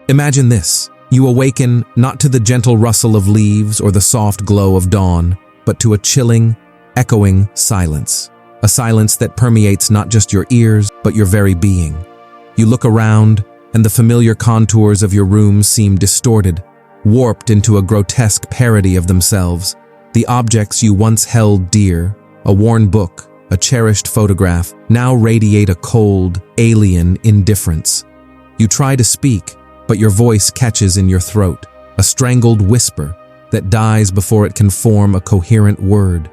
Imagine this. You awaken not to the gentle rustle of leaves or the soft glow of dawn, but to a chilling, echoing silence. A silence that permeates not just your ears, but your very being. You look around, and the familiar contours of your room seem distorted, warped into a grotesque parody of themselves. The objects you once held dear, a worn book, a cherished photograph, now radiate a cold, alien indifference. You try to speak, but your voice catches in your throat, a strangled whisper that dies before it can form a coherent word.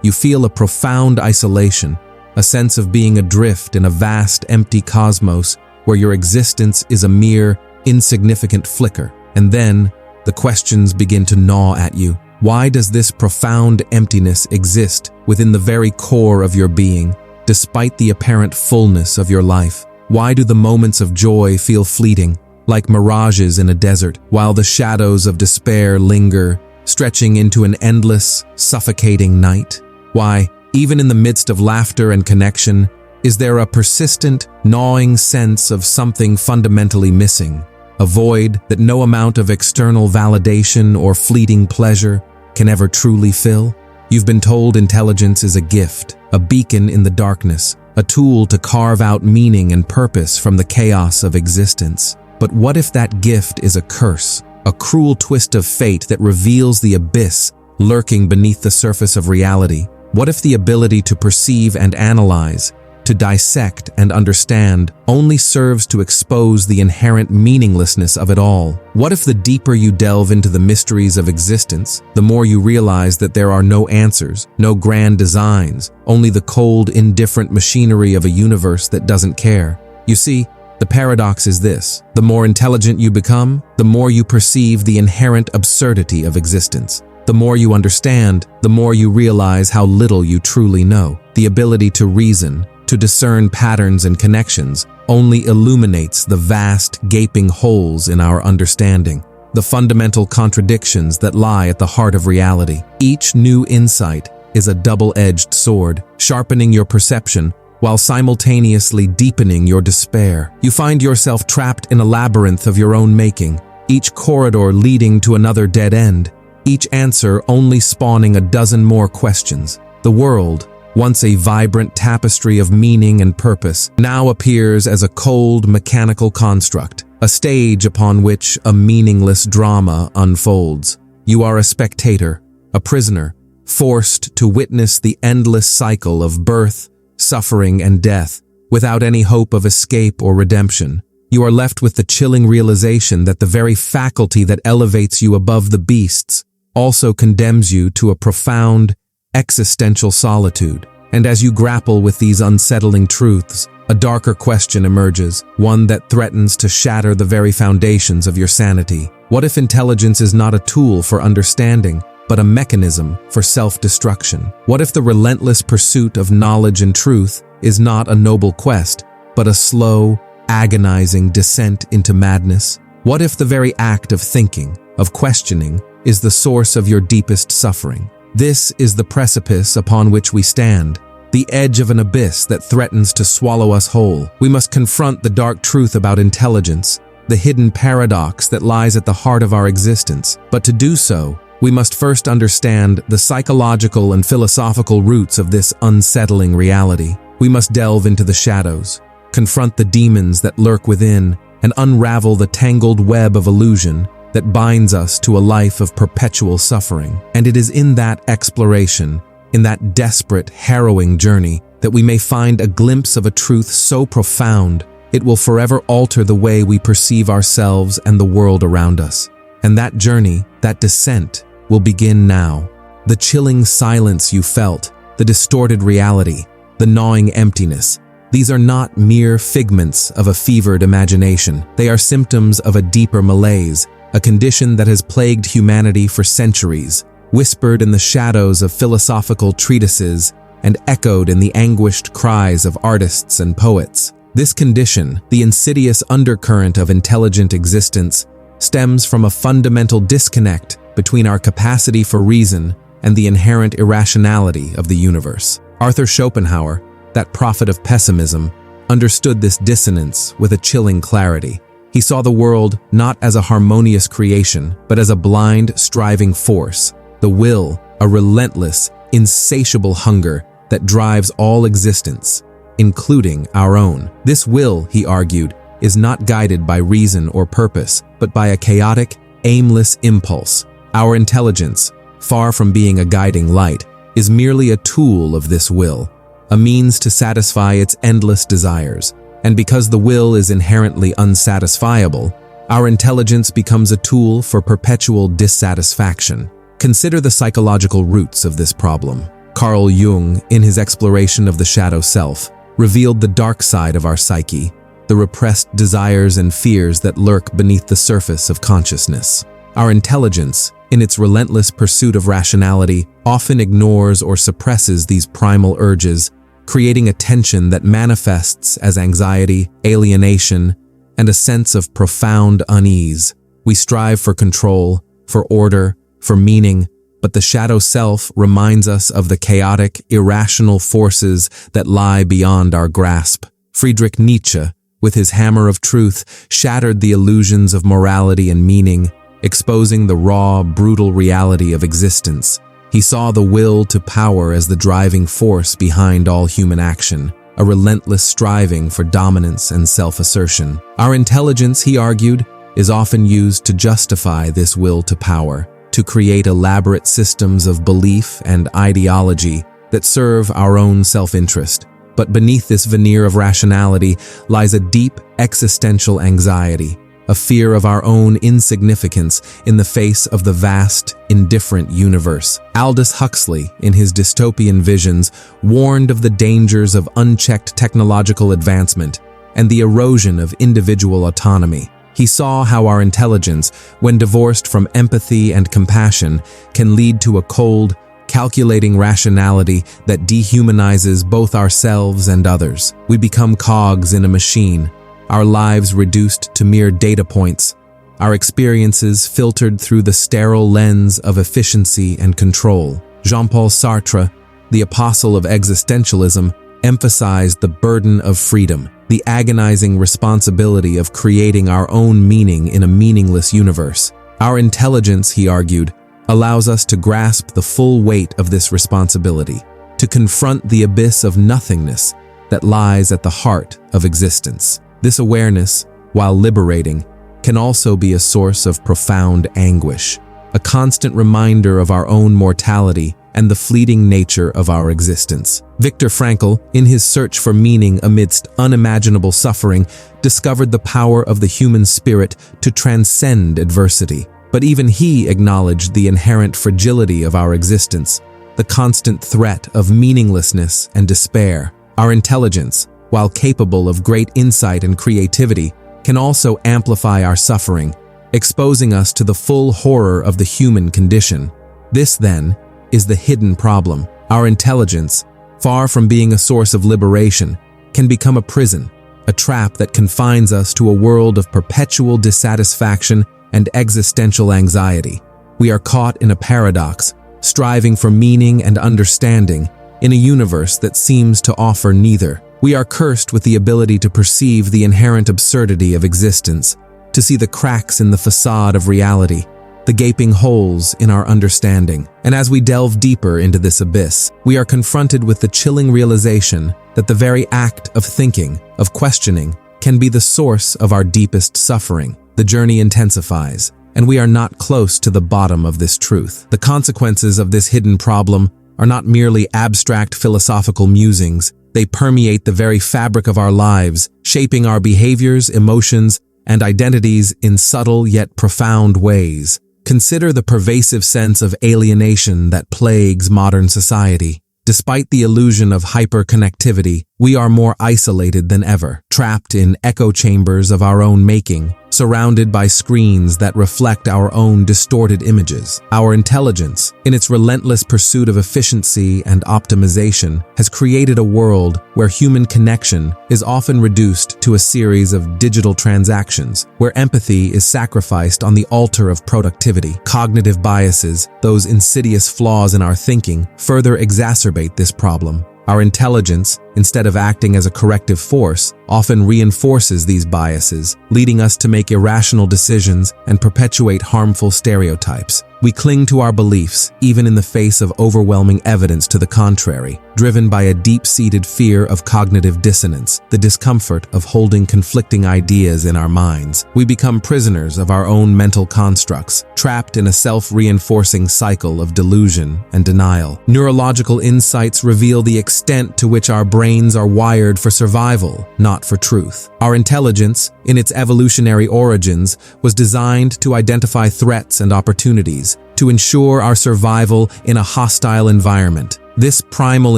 You feel a profound isolation, a sense of being adrift in a vast, empty cosmos where your existence is a mere, insignificant flicker. And then, the questions begin to gnaw at you. Why does this profound emptiness exist within the very core of your being, despite the apparent fullness of your life? Why do the moments of joy feel fleeting, like mirages in a desert, while the shadows of despair linger, stretching into an endless, suffocating night? Why, even in the midst of laughter and connection, is there a persistent, gnawing sense of something fundamentally missing, a void that no amount of external validation or fleeting pleasure can ever truly fill? You've been told intelligence is a gift, a beacon in the darkness, a tool to carve out meaning and purpose from the chaos of existence. But what if that gift is a curse, a cruel twist of fate that reveals the abyss lurking beneath the surface of reality? What if the ability to perceive and analyze, to dissect and understand, only serves to expose the inherent meaninglessness of it all? What if the deeper you delve into the mysteries of existence, the more you realize that there are no answers, no grand designs, only the cold, indifferent machinery of a universe that doesn't care? You see, the paradox is this: the more intelligent you become, the more you perceive the inherent absurdity of existence. The more you understand, the more you realize how little you truly know. The ability to reason, to discern patterns and connections, only illuminates the vast, gaping holes in our understanding, the fundamental contradictions that lie at the heart of reality. Each new insight is a double-edged sword, sharpening your perception while simultaneously deepening your despair. You find yourself trapped in a labyrinth of your own making, each corridor leading to another dead end, each answer only spawning a dozen more questions. The world, once a vibrant tapestry of meaning and purpose, now appears as a cold, mechanical construct, a stage upon which a meaningless drama unfolds. You are a spectator, a prisoner, forced to witness the endless cycle of birth, suffering, and death, without any hope of escape or redemption. You are left with the chilling realization that the very faculty that elevates you above the beasts also condemns you to a profound, existential solitude. And as you grapple with these unsettling truths, a darker question emerges, one that threatens to shatter the very foundations of your sanity. What if intelligence is not a tool for understanding, but a mechanism for self-destruction? What if the relentless pursuit of knowledge and truth is not a noble quest, but a slow, agonizing descent into madness? What if the very act of thinking, of questioning, is the source of your deepest suffering? This is the precipice upon which we stand, the edge of an abyss that threatens to swallow us whole. We must confront the dark truth about intelligence, the hidden paradox that lies at the heart of our existence. But to do so, we must first understand the psychological and philosophical roots of this unsettling reality. We must delve into the shadows, confront the demons that lurk within, and unravel the tangled web of illusion that binds us to a life of perpetual suffering. And it is in that exploration, in that desperate, harrowing journey, that we may find a glimpse of a truth so profound, it will forever alter the way we perceive ourselves and the world around us. And that journey, that descent, will begin now. The chilling silence you felt, the distorted reality, the gnawing emptiness, these are not mere figments of a fevered imagination. They are symptoms of a deeper malaise, a condition that has plagued humanity for centuries, whispered in the shadows of philosophical treatises and echoed in the anguished cries of artists and poets. This condition, the insidious undercurrent of intelligent existence, stems from a fundamental disconnect between our capacity for reason and the inherent irrationality of the universe. Arthur Schopenhauer, that prophet of pessimism, understood this dissonance with a chilling clarity. He saw the world not as a harmonious creation, but as a blind, striving force. The will, a relentless, insatiable hunger that drives all existence, including our own. This will, he argued, is not guided by reason or purpose, but by a chaotic, aimless impulse. Our intelligence, far from being a guiding light, is merely a tool of this will, a means to satisfy its endless desires. And because the will is inherently unsatisfiable, our intelligence becomes a tool for perpetual dissatisfaction. Consider the psychological roots of this problem. Carl Jung, in his exploration of the shadow self, revealed the dark side of our psyche, the repressed desires and fears that lurk beneath the surface of consciousness. Our intelligence, in its relentless pursuit of rationality, often ignores or suppresses these primal urges, creating a tension that manifests as anxiety, alienation, and a sense of profound unease. We strive for control, for order, for meaning, but the shadow self reminds us of the chaotic, irrational forces that lie beyond our grasp. Friedrich Nietzsche, with his hammer of truth, shattered the illusions of morality and meaning, exposing the raw, brutal reality of existence. He saw the will to power as the driving force behind all human action, a relentless striving for dominance and self-assertion. Our intelligence, he argued, is often used to justify this will to power, to create elaborate systems of belief and ideology that serve our own self-interest. But beneath this veneer of rationality lies a deep existential anxiety, a fear of our own insignificance in the face of the vast, indifferent universe. Aldous Huxley, in his dystopian visions, warned of the dangers of unchecked technological advancement and the erosion of individual autonomy. He saw how our intelligence, when divorced from empathy and compassion, can lead to a cold, calculating rationality that dehumanizes both ourselves and others. We become cogs in a machine, our lives reduced to mere data points, our experiences filtered through the sterile lens of efficiency and control. Jean-Paul Sartre, the apostle of existentialism, emphasized the burden of freedom, the agonizing responsibility of creating our own meaning in a meaningless universe. Our intelligence, he argued, allows us to grasp the full weight of this responsibility, to confront the abyss of nothingness that lies at the heart of existence. This awareness, while liberating, can also be a source of profound anguish, a constant reminder of our own mortality and the fleeting nature of our existence. Viktor Frankl, in his search for meaning amidst unimaginable suffering, discovered the power of the human spirit to transcend adversity. But even he acknowledged the inherent fragility of our existence, the constant threat of meaninglessness and despair. Our intelligence, while capable of great insight and creativity, can also amplify our suffering, exposing us to the full horror of the human condition. This, then, is the hidden problem. Our intelligence, far from being a source of liberation, can become a prison, a trap that confines us to a world of perpetual dissatisfaction and existential anxiety. We are caught in a paradox, striving for meaning and understanding in a universe that seems to offer neither. We are cursed with the ability to perceive the inherent absurdity of existence, to see the cracks in the facade of reality, the gaping holes in our understanding. And as we delve deeper into this abyss, we are confronted with the chilling realization that the very act of thinking, of questioning, can be the source of our deepest suffering. The journey intensifies, and we are not close to the bottom of this truth. The consequences of this hidden problem are not merely abstract philosophical musings. They permeate the very fabric of our lives, shaping our behaviors, emotions, and identities in subtle yet profound ways. Consider the pervasive sense of alienation that plagues modern society. Despite the illusion of hyperconnectivity, we are more isolated than ever, trapped in echo chambers of our own making, surrounded by screens that reflect our own distorted images. Our intelligence, in its relentless pursuit of efficiency and optimization, has created a world where human connection is often reduced to a series of digital transactions, where empathy is sacrificed on the altar of productivity. Cognitive biases, those insidious flaws in our thinking, further exacerbate this problem. Our intelligence, instead of acting as a corrective force, often reinforces these biases, leading us to make irrational decisions and perpetuate harmful stereotypes. We cling to our beliefs, even in the face of overwhelming evidence to the contrary, driven by a deep-seated fear of cognitive dissonance, the discomfort of holding conflicting ideas in our minds. We become prisoners of our own mental constructs, trapped in a self-reinforcing cycle of delusion and denial. Neurological insights reveal the extent to which our brains are wired for survival, not for truth. Our intelligence, in its evolutionary origins, was designed to identify threats and opportunities, to ensure our survival in a hostile environment. This primal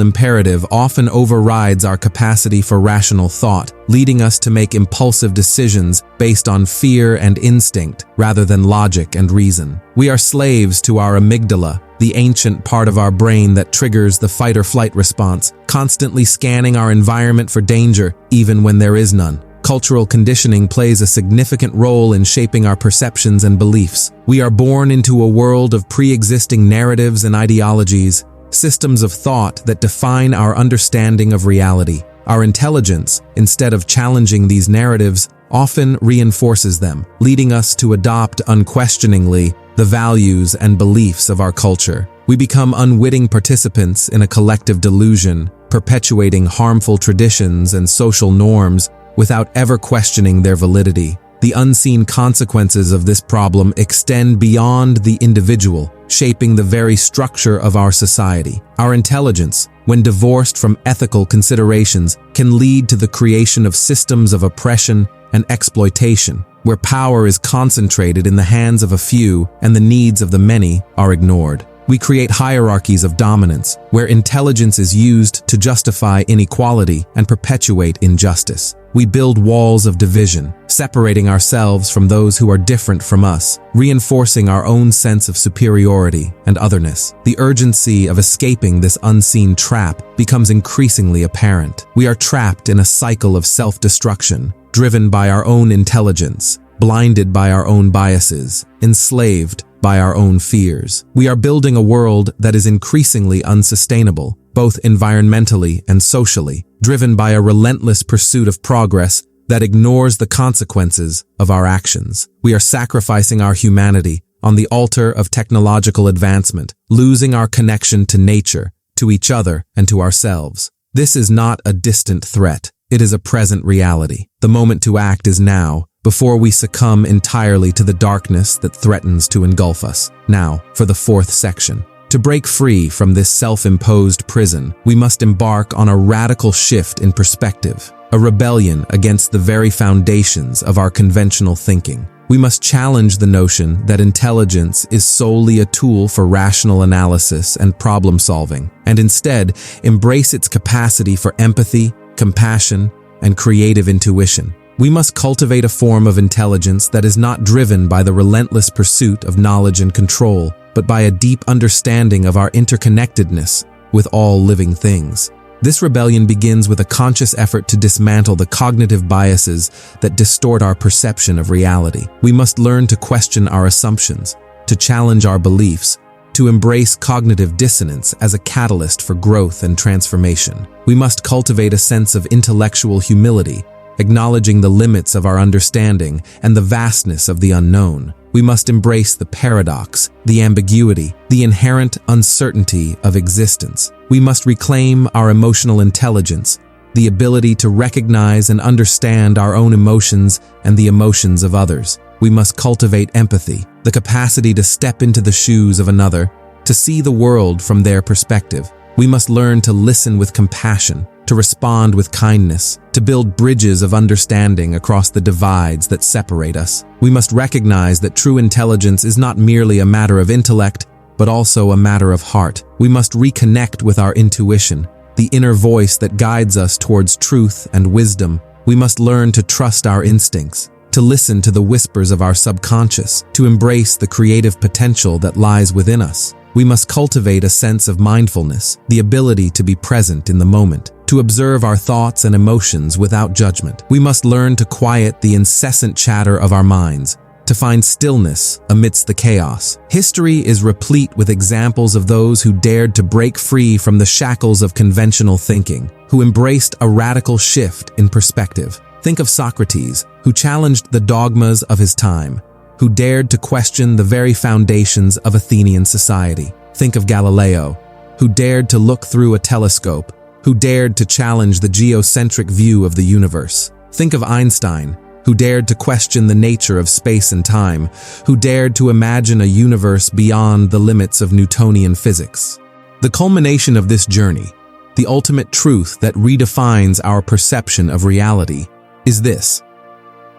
imperative often overrides our capacity for rational thought, leading us to make impulsive decisions based on fear and instinct rather than logic and reason. We are slaves to our amygdala, the ancient part of our brain that triggers the fight-or-flight response, constantly scanning our environment for danger, even when there is none. Cultural conditioning plays a significant role in shaping our perceptions and beliefs. We are born into a world of pre-existing narratives and ideologies, systems of thought that define our understanding of reality. Our intelligence, instead of challenging these narratives, often reinforces them, leading us to adopt unquestioningly the values and beliefs of our culture. We become unwitting participants in a collective delusion, perpetuating harmful traditions and social norms without ever questioning their validity. The unseen consequences of this problem extend beyond the individual, shaping the very structure of our society. Our intelligence, when divorced from ethical considerations, can lead to the creation of systems of oppression and exploitation, where power is concentrated in the hands of a few and the needs of the many are ignored. We create hierarchies of dominance, where intelligence is used to justify inequality and perpetuate injustice. We build walls of division, separating ourselves from those who are different from us, reinforcing our own sense of superiority and otherness. The urgency of escaping this unseen trap becomes increasingly apparent. We are trapped in a cycle of self-destruction, driven by our own intelligence, blinded by our own biases, enslaved by our own fears. We are building a world that is increasingly unsustainable, both environmentally and socially, driven by a relentless pursuit of progress that ignores the consequences of our actions. We are sacrificing our humanity on the altar of technological advancement, losing our connection to nature, to each other, and to ourselves. This is not a distant threat. It is a present reality. The moment to act is now, before we succumb entirely to the darkness that threatens to engulf us. Now, for the fourth section. To break free from this self-imposed prison, we must embark on a radical shift in perspective, a rebellion against the very foundations of our conventional thinking. We must challenge the notion that intelligence is solely a tool for rational analysis and problem-solving, and instead embrace its capacity for empathy, compassion, and creative intuition. We must cultivate a form of intelligence that is not driven by the relentless pursuit of knowledge and control, but by a deep understanding of our interconnectedness with all living things. This rebellion begins with a conscious effort to dismantle the cognitive biases that distort our perception of reality. We must learn to question our assumptions, to challenge our beliefs, to embrace cognitive dissonance as a catalyst for growth and transformation. We must cultivate a sense of intellectual humility, acknowledging the limits of our understanding and the vastness of the unknown. We must embrace the paradox, the ambiguity, the inherent uncertainty of existence. We must reclaim our emotional intelligence, the ability to recognize and understand our own emotions and the emotions of others. We must cultivate empathy, the capacity to step into the shoes of another, to see the world from their perspective. We must learn to listen with compassion, to respond with kindness, to build bridges of understanding across the divides that separate us. We must recognize that true intelligence is not merely a matter of intellect, but also a matter of heart. We must reconnect with our intuition, the inner voice that guides us towards truth and wisdom. We must learn to trust our instincts, to listen to the whispers of our subconscious, to embrace the creative potential that lies within us. We must cultivate a sense of mindfulness, the ability to be present in the moment, to observe our thoughts and emotions without judgment. We must learn to quiet the incessant chatter of our minds, to find stillness amidst the chaos. History is replete with examples of those who dared to break free from the shackles of conventional thinking, who embraced a radical shift in perspective. Think of Socrates, who challenged the dogmas of his time, who dared to question the very foundations of Athenian society. Think of Galileo, who dared to look through a telescope, who dared to challenge the geocentric view of the universe. Think of Einstein, who dared to question the nature of space and time, who dared to imagine a universe beyond the limits of Newtonian physics. The culmination of this journey, the ultimate truth that redefines our perception of reality, is this: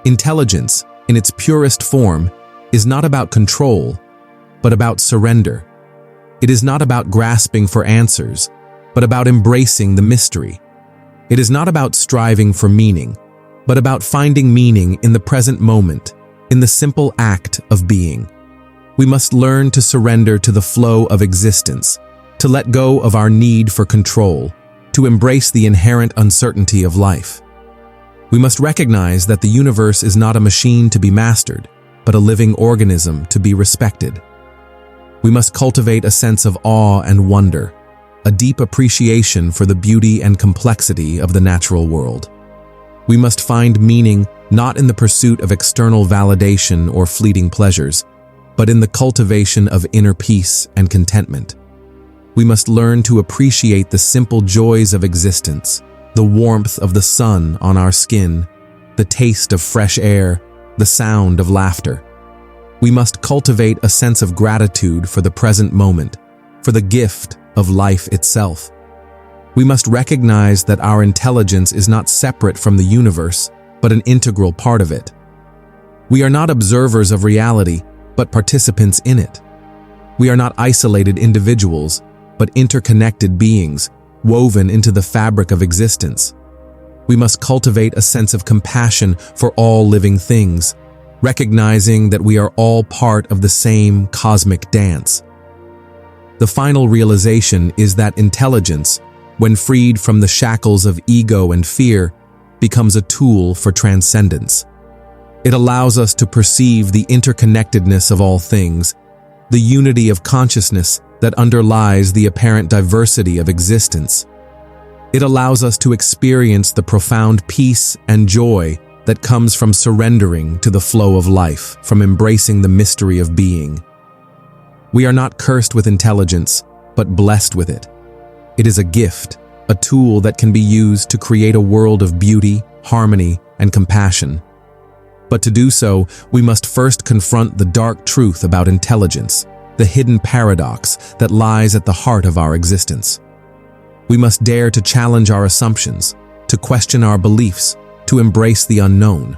intelligence, in its purest form, is not about control, but about surrender. It is not about grasping for answers, but about embracing the mystery. It is not about striving for meaning, but about finding meaning in the present moment, in the simple act of being. We must learn to surrender to the flow of existence, to let go of our need for control, to embrace the inherent uncertainty of life. We must recognize that the universe is not a machine to be mastered, but a living organism to be respected. We must cultivate a sense of awe and wonder, a deep appreciation for the beauty and complexity of the natural world. We must find meaning not in the pursuit of external validation or fleeting pleasures, but in the cultivation of inner peace and contentment. We must learn to appreciate the simple joys of existence, the warmth of the sun on our skin, the taste of fresh air, the sound of laughter. We must cultivate a sense of gratitude for the present moment, for the gift of life itself. We must recognize that our intelligence is not separate from the universe, but an integral part of it. We are not observers of reality, but participants in it. We are not isolated individuals, but interconnected beings, woven into the fabric of existence. We must cultivate a sense of compassion for all living things, recognizing that we are all part of the same cosmic dance. The final realization is that intelligence, when freed from the shackles of ego and fear, becomes a tool for transcendence. It allows us to perceive the interconnectedness of all things, the unity of consciousness that underlies the apparent diversity of existence. It allows us to experience the profound peace and joy that comes from surrendering to the flow of life, from embracing the mystery of being. We are not cursed with intelligence, but blessed with it. It is a gift, a tool that can be used to create a world of beauty, harmony, and compassion. But to do so, we must first confront the dark truth about intelligence, the hidden paradox that lies at the heart of our existence. We must dare to challenge our assumptions, to question our beliefs, to embrace the unknown.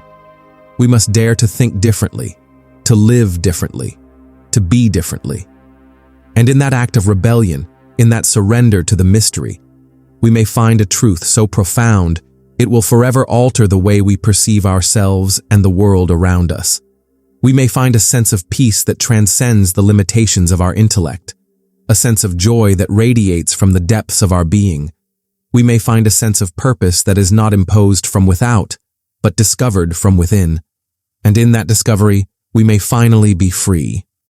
We must dare to think differently, to live differently, to be differently. And in that act of rebellion, in that surrender to the mystery, we may find a truth so profound it will forever alter the way we perceive ourselves and the world around us. We may find a sense of peace that transcends the limitations of our intellect, a sense of joy that radiates from the depths of our being. We may find a sense of purpose that is not imposed from without, but discovered from within. And in that discovery, we may finally be free.